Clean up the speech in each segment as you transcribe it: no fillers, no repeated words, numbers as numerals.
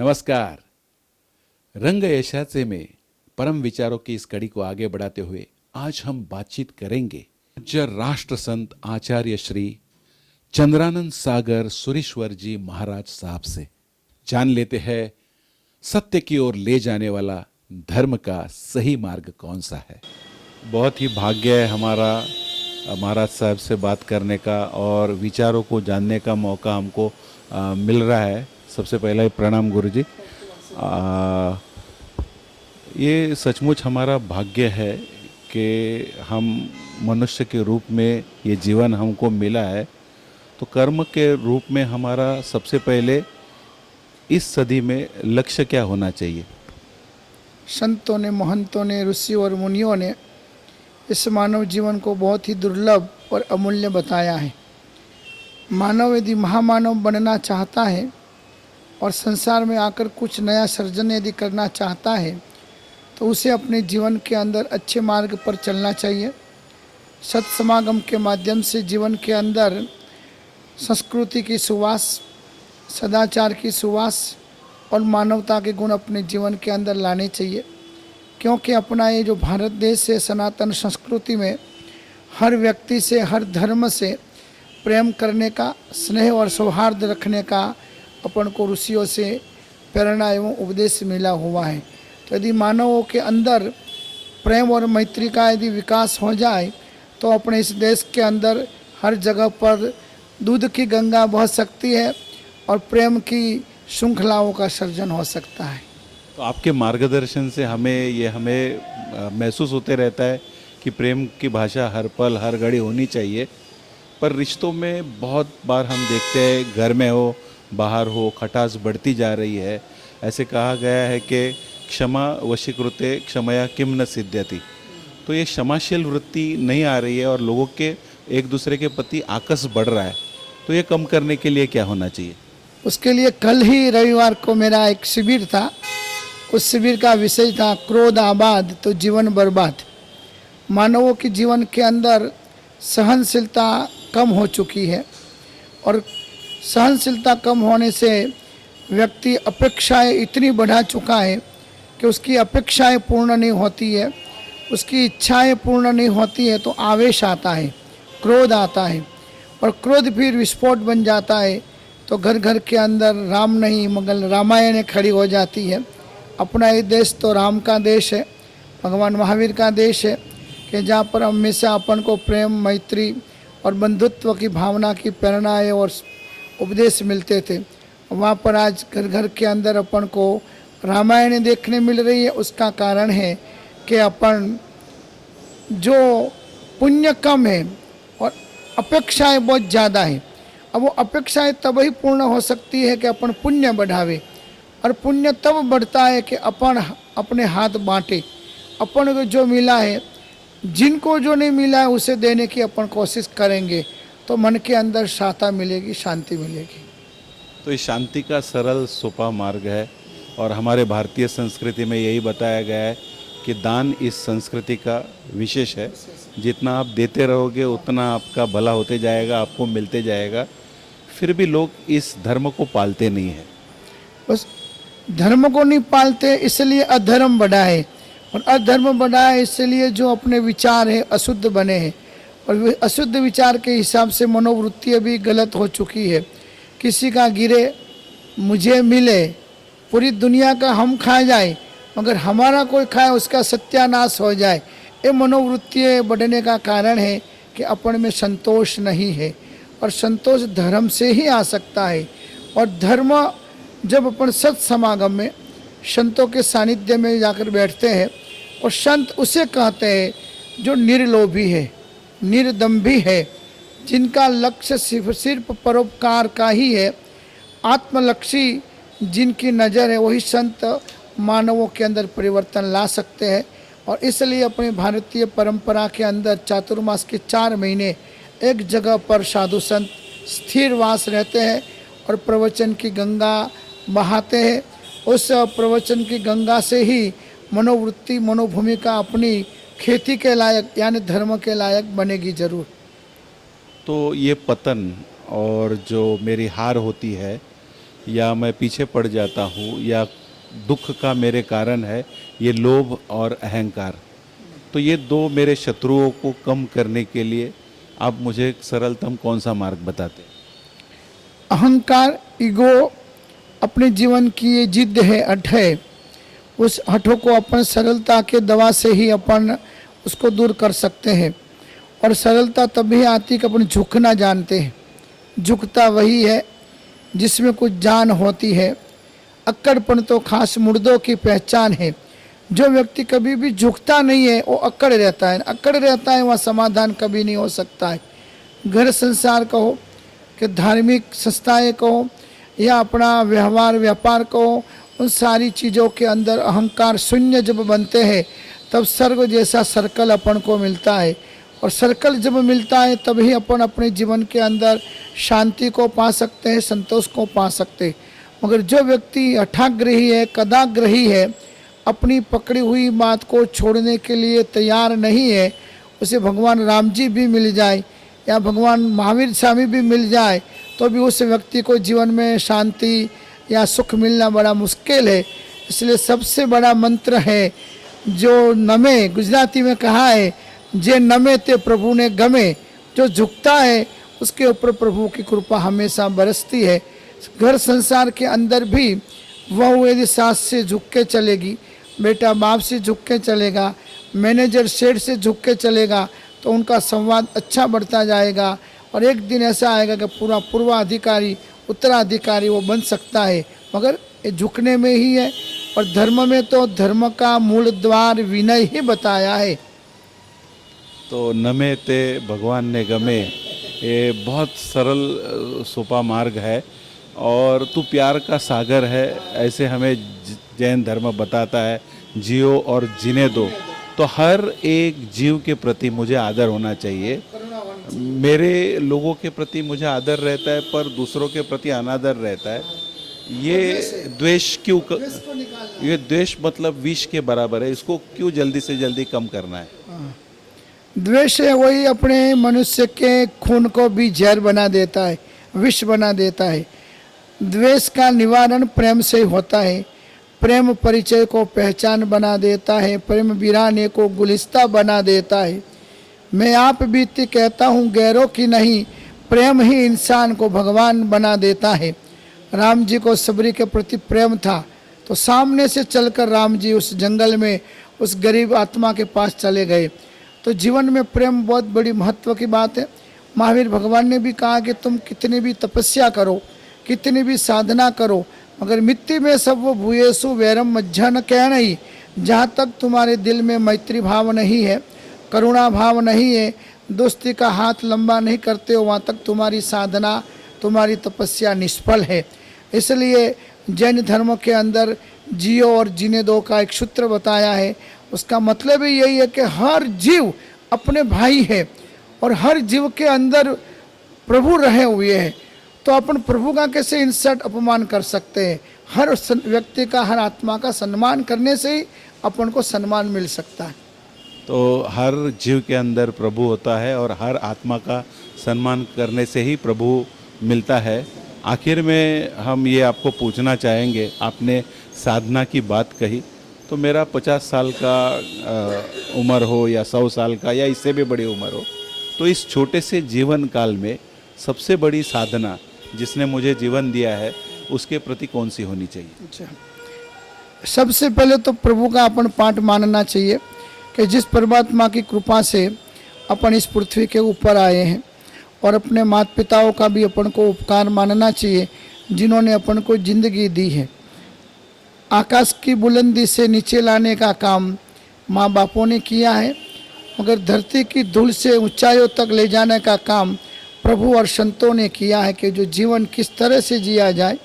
नमस्कार। रंग ऐशाचे में परम विचारों की इस कड़ी को आगे बढ़ाते हुए आज हम बातचीत करेंगे पूज्य राष्ट्र संत आचार्य श्री चंद्रानंद सागर सुरीश्वर जी महाराज साहब से। जान लेते हैं सत्य की ओर ले जाने वाला धर्म का सही मार्ग कौन सा है। बहुत ही भाग्य है हमारा महाराज साहब से बात करने का और विचारों को जानने का मौका हमको मिल रहा है। सबसे पहला ही प्रणाम गुरु जी। ये सचमुच हमारा भाग्य है कि हम मनुष्य के रूप में ये जीवन हमको मिला है। तो कर्म के रूप में हमारा सबसे पहले इस सदी में लक्ष्य क्या होना चाहिए। संतों ने, महंतों ने, ऋषियों और मुनियों ने इस मानव जीवन को बहुत ही दुर्लभ और अमूल्य बताया है। मानव यदि महामानव बनना चाहता है और संसार में आकर कुछ नया सृजन यदि करना चाहता है तो उसे अपने जीवन के अंदर अच्छे मार्ग पर चलना चाहिए। सत्समागम के माध्यम से जीवन के अंदर संस्कृति की सुवास, सदाचार की सुवास और मानवता के गुण अपने जीवन के अंदर लाने चाहिए। क्योंकि अपना ये जो भारत देश है, सनातन संस्कृति में हर व्यक्ति से, हर धर्म से प्रेम करने का, स्नेह और सौहार्द रखने का अपन को ऋषियों से प्रेरणा एवं उपदेश मिला हुआ है। तो यदि मानवों के अंदर प्रेम और मैत्री का यदि विकास हो जाए तो अपने इस देश के अंदर हर जगह पर दूध की गंगा बह सकती है और प्रेम की श्रृंखलाओं का सर्जन हो सकता है। तो आपके मार्गदर्शन से हमें महसूस होते रहता है कि प्रेम की भाषा हर पल हर घड़ी होनी चाहिए। पर रिश्तों में बहुत बार हम देखते हैं, घर में हो बाहर हो, खटास बढ़ती जा रही है। ऐसे कहा गया है कि क्षमा वशीकृते क्षमया किम न सिद्ध्यति। तो ये क्षमाशील वृत्ति नहीं आ रही है और लोगों के एक दूसरे के प्रति आकस बढ़ रहा है। तो ये कम करने के लिए क्या होना चाहिए। उसके लिए कल ही रविवार को मेरा एक शिविर था। उस शिविर का विषय था क्रोध आबाद तो जीवन बर्बाद। मानवों के जीवन के अंदर सहनशीलता कम हो चुकी है और सहनशीलता कम होने से व्यक्ति अपेक्षाएं इतनी बढ़ा चुका है कि उसकी अपेक्षाएं पूर्ण नहीं होती है, उसकी इच्छाएं पूर्ण नहीं होती है तो आवेश आता है, क्रोध आता है और क्रोध फिर विस्फोट बन जाता है। तो घर घर के अंदर राम नहीं मगर रामायण खड़ी हो जाती है। अपना ये देश तो राम का देश है, भगवान महावीर का देश है कि जहाँ पर हमेशा अपन को प्रेम, मैत्री और बंधुत्व की भावना की प्रेरणाएं और उपदेश मिलते थे। वहाँ पर आज घर घर के अंदर अपन को रामायण देखने मिल रही है। उसका कारण है कि अपन जो पुण्य कम है और अपेक्षाएं बहुत ज़्यादा है। अब वो अपेक्षाएं तभी पूर्ण हो सकती है कि अपन पुण्य बढ़ावे और पुण्य तब बढ़ता है कि अपन अपने हाथ बांटे। अपन को जो मिला है, जिनको जो नहीं मिला है उसे देने की अपन कोशिश करेंगे तो मन के अंदर शांति मिलेगी, शांति मिलेगी। तो इस शांति का सरल सोपा मार्ग है और हमारे भारतीय संस्कृति में यही बताया गया है कि दान इस संस्कृति का विशेष है। जितना आप देते रहोगे उतना आपका भला होते जाएगा, आपको मिलते जाएगा। फिर भी लोग इस धर्म को पालते नहीं हैं। बस धर्म को नहीं पालते इसलिए अधर्म बढ़ा है और अधर्म बढ़ा है इसलिए जो अपने विचार है अशुद्ध बने हैं और अशुद्ध विचार के हिसाब से मनोवृत्ति भी गलत हो चुकी है। किसी का गिरे मुझे मिले, पूरी दुनिया का हम खा जाए मगर हमारा कोई खाए उसका सत्यानाश हो जाए, ये मनोवृत्ति बढ़ने का कारण है कि अपन में संतोष नहीं है और संतोष धर्म से ही आ सकता है। और धर्म जब अपन सत्समागम में संतों के सानिध्य में जाकर बैठते हैं और संत उसे कहते हैं जो निर्लोभी है, निर्दम्भी है, जिनका लक्ष्य सिर्फ परोपकार का ही है, आत्मलक्षी जिनकी नज़र है, वही संत मानवों के अंदर परिवर्तन ला सकते हैं। और इसलिए अपनी भारतीय परंपरा के अंदर चातुर्मास के 4 महीने एक जगह पर साधु संत स्थिर वास रहते हैं और प्रवचन की गंगा बहाते हैं। उस प्रवचन की गंगा से ही मनोवृत्ति, मनोभूमिका अपनी खेती के लायक यानी धर्म के लायक बनेगी जरूर। तो ये पतन और जो मेरी हार होती है या मैं पीछे पड़ जाता हूँ या दुख का मेरे कारण है ये लोभ और अहंकार। तो ये दो मेरे शत्रुओं को कम करने के लिए आप मुझे एक सरलतम कौन सा मार्ग बताते हैं? अहंकार, ईगो अपने जीवन की ये जिद है, हठ है। उस हठों को अपन सरलता के दवा से ही अपन उसको दूर कर सकते हैं। और सरलता तभी आती कि अपन झुकना जानते हैं। झुकता वही है जिसमें कुछ जान होती है। अक्कड़पन तो खास मुर्दों की पहचान है। जो व्यक्ति कभी भी झुकता नहीं है वो अक्कड़ रहता है। अक्कड़ रहता है वह समाधान कभी नहीं हो सकता है। घर संसार कहो कि धार्मिक संस्थाएं कहो या अपना व्यवहार व्यापार कहो, उन सारी चीज़ों के अंदर अहंकार शून्य जब बनते हैं तब स्वर्ग जैसा सर्कल अपन को मिलता है। और सर्कल जब मिलता है तभी अपन अपने जीवन के अंदर शांति को पा सकते हैं, संतोष को पा सकते हैं। मगर जो व्यक्ति हठाग्रही है, कदाग्रही है, अपनी पकड़ी हुई बात को छोड़ने के लिए तैयार नहीं है, उसे भगवान राम जी भी मिल जाए या भगवान महावीर स्वामी भी मिल जाए तो भी उस व्यक्ति को जीवन में शांति या सुख मिलना बड़ा मुश्किल है। इसलिए सबसे बड़ा मंत्र है जो नमे, गुजराती में कहा है, जे नमे ते प्रभु ने गमे। जो झुकता है उसके ऊपर प्रभु की कृपा हमेशा बरसती है। घर संसार के अंदर भी वह यदि सास से झुक के चलेगी, बेटा बाप से झुक के चलेगा, मैनेजर सेठ से झुक के चलेगा तो उनका संवाद अच्छा बढ़ता जाएगा। और एक दिन ऐसा आएगा कि पूरा पूर्वाधिकारी उत्तराधिकारी वो बन सकता है। मगर ये झुकने में ही है। और धर्म में तो धर्म का मूल द्वार विनय ही बताया है। तो नमे ते भगवान ने गमे, ये बहुत सरल सोपा मार्ग है। और तू प्यार का सागर है, ऐसे हमें जैन धर्म बताता है। जियो और जीने दो। तो हर एक जीव के प्रति मुझे आदर होना चाहिए। मेरे लोगों के प्रति मुझे आदर रहता है पर दूसरों के प्रति अनादर रहता है। ये द्वेष क्यों ये द्वेष मतलब विष के बराबर है। इसको क्यों जल्दी से जल्दी कम करना है? द्वेष है वही अपने मनुष्य के खून को भी जहर बना देता है, विष बना देता है। द्वेष का निवारण प्रेम से होता है। प्रेम परिचय को पहचान बना देता है। प्रेम वीराने को गुलिस्ता बना देता है। मैं आप बीती कहता हूँ गैरों की नहीं, प्रेम ही इंसान को भगवान बना देता है। राम जी को सबरी के प्रति प्रेम था तो सामने से चलकर राम जी उस जंगल में उस गरीब आत्मा के पास चले गए। तो जीवन में प्रेम बहुत बड़ी महत्व की बात है। महावीर भगवान ने भी कहा कि तुम कितनी भी तपस्या करो, कितनी भी साधना करो, मगर मिट्टी में सब वो भूयेसु वैरम मज्जन कहना ही। जहाँ तक तुम्हारे दिल में मैत्री भाव नहीं है, करुणा भाव नहीं है, दोस्ती का हाथ लंबा नहीं करते हो, वहाँ तक तुम्हारी साधना, तुम्हारी तपस्या निष्फल है। इसलिए जैन धर्म के अंदर जियो और जीने दो का एक सूत्र बताया है। उसका मतलब ही यही है कि हर जीव अपने भाई है और हर जीव के अंदर प्रभु रहे हुए हैं। तो अपन प्रभु का कैसे इंसल्ट अपमान कर सकते हैं? हर व्यक्ति का, हर आत्मा का सम्मान करने से ही अपन को सम्मान मिल सकता है। तो हर जीव के अंदर प्रभु होता है और हर आत्मा का सम्मान करने से ही प्रभु मिलता है। आखिर में हम ये आपको पूछना चाहेंगे, आपने साधना की बात कही, तो मेरा 50 साल का उम्र हो या 100 साल का या इससे भी बड़ी उम्र हो, तो इस छोटे से जीवन काल में सबसे बड़ी साधना जिसने मुझे जीवन दिया है उसके प्रति कौन सी होनी चाहिए? अच्छा, सबसे पहले तो प्रभु का अपन पाठ मानना चाहिए कि जिस परमात्मा की कृपा से अपन इस पृथ्वी के ऊपर आए हैं। और अपने माता पिताओं का भी अपन को उपकार मानना चाहिए जिन्होंने अपन को ज़िंदगी दी है। आकाश की बुलंदी से नीचे लाने का काम माँ बापों ने किया है, मगर धरती की धूल से ऊंचाइयों तक ले जाने का काम प्रभु और संतों ने किया है कि जो जीवन किस तरह से जिया जाए।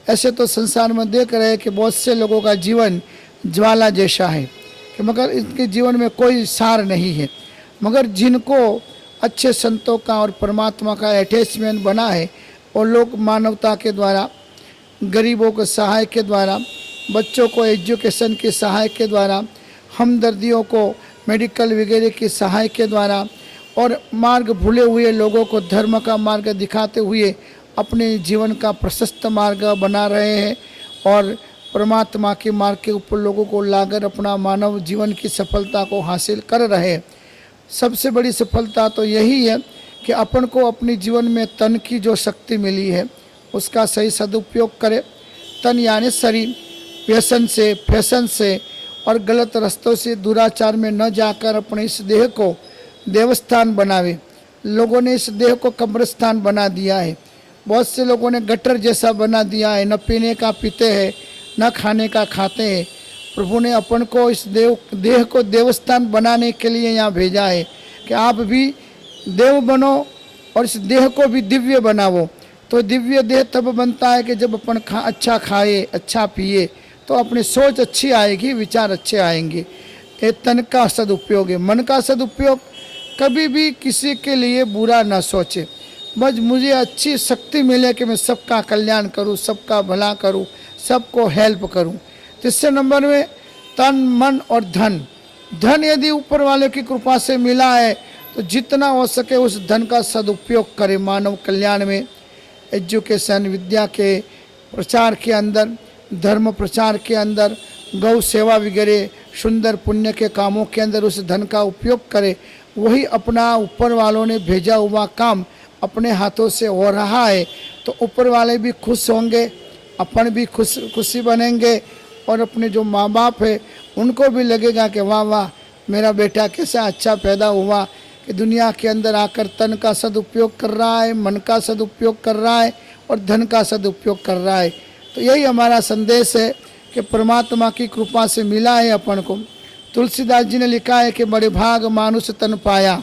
ऐसे तो संसार में देख रहे हैं कि बहुत से लोगों का जीवन ज्वाला जैसा है कि मगर इनके जीवन में कोई सार नहीं है। मगर जिनको अच्छे संतों का और परमात्मा का अटैचमेंट बना है और लोग मानवता के द्वारा, गरीबों के सहाय के द्वारा, बच्चों को एजुकेशन की सहाय के द्वारा, हमदर्दियों को मेडिकल वगैरह की सहाय के द्वारा और मार्ग भूले हुए लोगों को धर्म का मार्ग दिखाते हुए अपने जीवन का प्रशस्त मार्ग बना रहे हैं और परमात्मा के मार्ग के ऊपर लोगों को लाकर अपना मानव जीवन की सफलता को हासिल कर रहे हैं। सबसे बड़ी सफलता तो यही है कि अपन को अपने जीवन में तन की जो शक्ति मिली है उसका सही सदुपयोग करे। तन यानी शरीर, व्यसन से, फैशन से और गलत रास्तों से, दुराचार में न जाकर अपने इस देह को देवस्थान बनावे। लोगों ने इस देह को कब्रिस्तान बना दिया है। बहुत से लोगों ने गटर जैसा बना दिया है, न पीने का पीते हैं, न खाने का खाते हैं। प्रभु ने अपन को इस देह को देवस्थान बनाने के लिए यहाँ भेजा है कि आप भी देव बनो और इस देह को भी दिव्य बनाओ। तो दिव्य देह तब बनता है कि जब अपन अच्छा खाए, अच्छा पिए, तो अपनी सोच अच्छी आएगी, विचार अच्छे आएंगे। ये तन का सदुपयोग है। मन का सदुपयोग, कभी भी किसी के लिए बुरा ना सोचे, बस मुझे अच्छी शक्ति मिले कि मैं सबका कल्याण करूं, सबका भला करूं, सबको हेल्प करूं। तीसरे नंबर में तन, मन और धन। धन यदि ऊपर वाले की कृपा से मिला है तो जितना हो सके उस धन का सदुपयोग करें मानव कल्याण में, एजुकेशन, विद्या के प्रचार के अंदर, धर्म प्रचार के अंदर, गौ सेवा वगैरह सुंदर पुण्य के कामों के अंदर उस धन का उपयोग करे। वही अपना ऊपर वालों ने भेजा हुआ काम अपने हाथों से हो रहा है तो ऊपर वाले भी खुश होंगे, अपन भी खुशी बनेंगे और अपने जो माँ बाप है उनको भी लगेगा कि वाह वाह मेरा बेटा कैसा अच्छा पैदा हुआ कि दुनिया के अंदर आकर तन का सदुपयोग कर रहा है, मन का सदुपयोग कर रहा है और धन का सदुपयोग कर रहा है। तो यही हमारा संदेश है कि परमात्मा की कृपा से मिला है अपन को। तुलसीदास जी ने लिखा है कि बड़े भाग मानुष तन पाया,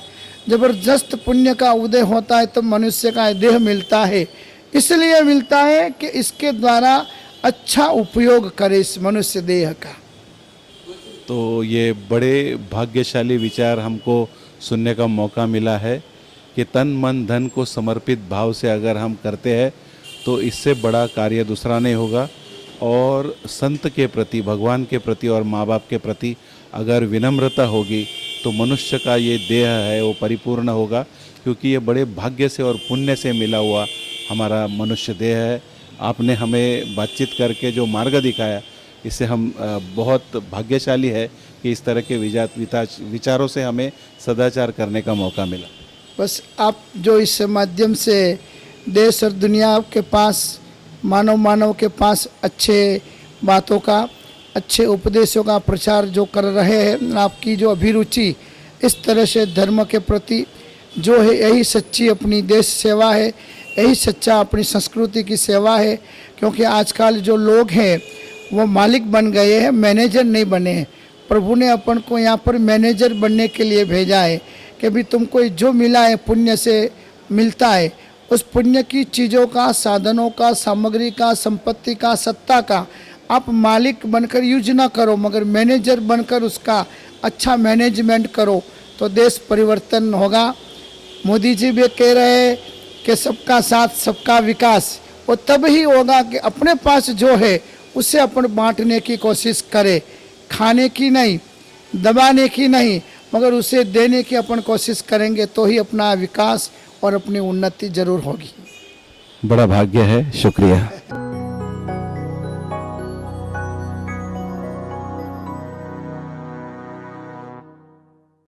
जबरदस्त पुण्य का उदय होता है तो मनुष्य का देह मिलता है। इसलिए मिलता है कि इसके द्वारा अच्छा उपयोग करे इस मनुष्य देह का। तो ये बड़े भाग्यशाली विचार हमको सुनने का मौका मिला है कि तन मन धन को समर्पित भाव से अगर हम करते हैं तो इससे बड़ा कार्य दूसरा नहीं होगा। और संत के प्रति, भगवान के प्रति और माँ बाप के प्रति अगर विनम्रता होगी तो मनुष्य का ये देह है वो परिपूर्ण होगा, क्योंकि ये बड़े भाग्य से और पुण्य से मिला हुआ हमारा मनुष्य देह है। आपने हमें बातचीत करके जो मार्ग दिखाया, इससे हम बहुत भाग्यशाली है कि इस तरह के विचारों से हमें सदाचार करने का मौका मिला। बस आप जो इस माध्यम से देश और दुनिया के पास, मानव के पास अच्छे बातों का, अच्छे उपदेशों का प्रचार जो कर रहे हैं, आपकी जो अभिरुचि इस तरह से धर्म के प्रति जो है, यही सच्ची अपनी देश सेवा है, यही सच्चा अपनी संस्कृति की सेवा है। क्योंकि आजकल जो लोग हैं वो मालिक बन गए हैं, मैनेजर नहीं बने हैं। प्रभु ने अपन को यहाँ पर मैनेजर बनने के लिए भेजा है कि भी तुमको जो मिला है पुण्य से मिलता है, उस पुण्य की चीज़ों का, साधनों का, सामग्री का, संपत्ति का, सत्ता का आप मालिक बनकर यूज ना करो, मगर मैनेजर बनकर उसका अच्छा मैनेजमेंट करो तो देश परिवर्तन होगा। मोदी जी भी कह रहे हैं कि सबका साथ सबका विकास, वो तब ही होगा कि अपने पास जो है उसे अपन बांटने की कोशिश करें, खाने की नहीं, दबाने की नहीं, मगर उसे देने की अपन कोशिश करेंगे तो ही अपना विकास और अपनी उन्नति जरूर होगी। बड़ा भाग्य है। शुक्रिया।